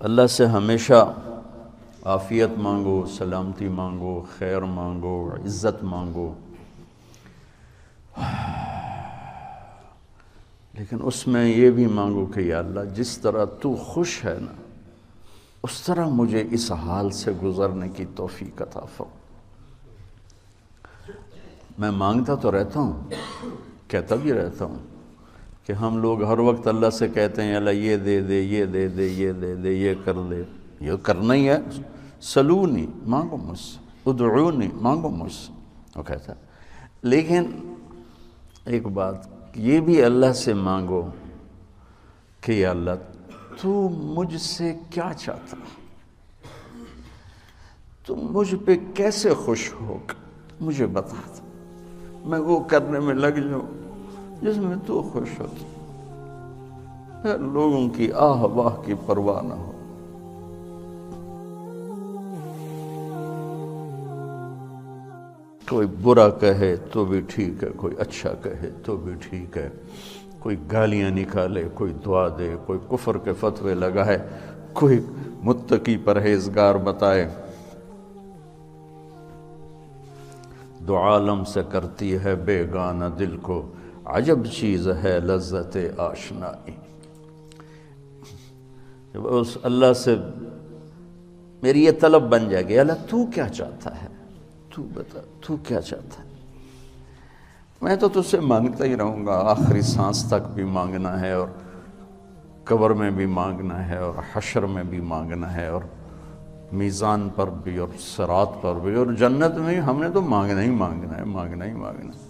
اللہ سے ہمیشہ عافیت مانگو، سلامتی مانگو، خیر مانگو، عزت مانگو، لیکن اس میں یہ بھی مانگو کہ یا اللہ جس طرح تو خوش ہے نا اس طرح مجھے اس حال سے گزرنے کی توفیق عطا فرما۔ میں مانگتا تو رہتا ہوں، کہتا بھی رہتا ہوں کہ ہم لوگ ہر وقت اللہ سے کہتے ہیں اللہ یہ دے دے، یہ دے دے، یہ دے دے، یہ کر دے، یہ کرنا ہی ہے، سلونی مانگو مجھ سے، ادعونی مانگو مجھ سے، وہ کہتا ہے۔ لیکن ایک بات یہ بھی اللہ سے مانگو کہ یا اللہ تو مجھ سے کیا چاہتا ہے، تو مجھ پہ کیسے خوش ہوگا مجھے بتا دے، میں وہ کرنے میں لگ جاؤں جس میں تو خوش ہوتا، پھر لوگوں کی آہ واہ کی پرواہ نہ ہو۔ کوئی برا کہے تو بھی ٹھیک ہے، کوئی اچھا کہے تو بھی ٹھیک ہے، کوئی گالیاں نکالے، کوئی دعا دے، کوئی کفر کے فتوے لگائے، کوئی متقی پرہیزگار بتائے، دو عالم سے کرتی ہے بیگانہ دل کو، عجب چیز ہے لذت آشنائی۔ اس اللہ سے میری یہ طلب بن جائے گی، اللہ تو کیا چاہتا ہے، تو بتا تو کیا چاہتا ہے، میں تو تجھ سے مانگتا ہی رہوں گا، آخری سانس تک بھی مانگنا ہے، اور قبر میں بھی مانگنا ہے، اور حشر میں بھی مانگنا ہے، اور میزان پر بھی، اور صراط پر بھی، اور جنت میں ہم نے تو مانگنا ہی مانگنا ہے، مانگنا ہی مانگنا ہے۔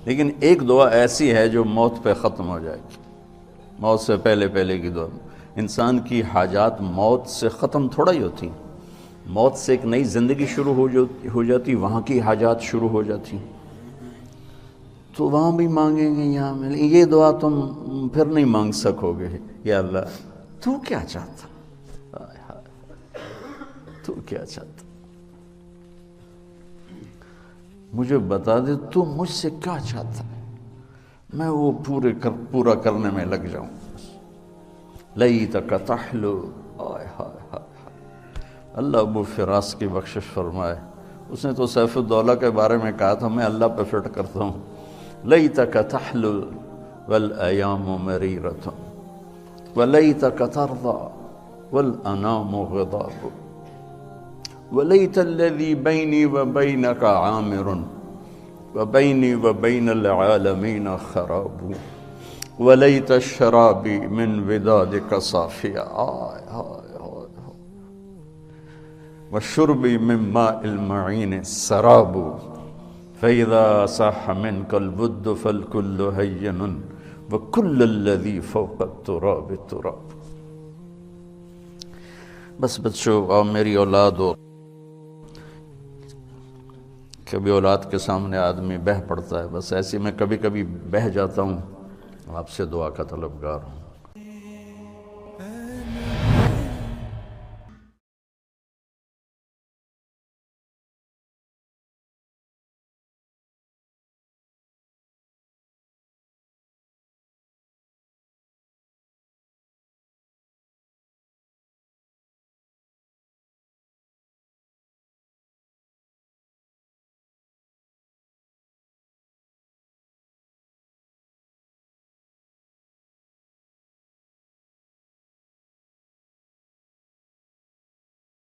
لیکن ایک دعا ایسی ہے جو موت پہ ختم ہو جائے گی، موت سے پہلے پہلے کی دعا۔ انسان کی حاجات موت سے ختم تھوڑا ہی ہوتی، موت سے ایک نئی زندگی شروع ہو جاتی، وہاں کی حاجات شروع ہو جاتی، تو وہاں بھی مانگیں گے یہاں میں، یہ دعا تم پھر نہیں مانگ سکو گے، یا اللہ تو کیا چاہتا، تو کیا چاہتا، مجھے بتا دے تو مجھ سے کیا چاہتا ہے، میں وہ پورا کرنے میں لگ جاؤں۔ لیتک تحلو، آئے ہائے ہائے، اللہ ابو فراس کی بخشش فرمائے، اس نے تو سیف الدولہ کے بارے میں کہا تھا، میں اللہ پہ فٹ کرتا ہوں، لیتک تحلو والایام مریرۃ ولیتک ترضى والانام غضاب ولیت الذی بینی وبینک عامر وبینی وبین العالمین خراب ولیت الشرابی من ودادک صافیہ، آئے ہائے وشربی من ماء المعین سراب فإذا صح منك الود فالكل هين وكل الذي فوق التراب تراب۔ بس بچوں، اور میری اولاد ہو، کبھی اولاد کے سامنے آدمی بہہ پڑتا ہے، بس ایسی میں کبھی کبھی بہہ جاتا ہوں، آپ سے دعا کا طلبگار ہوں۔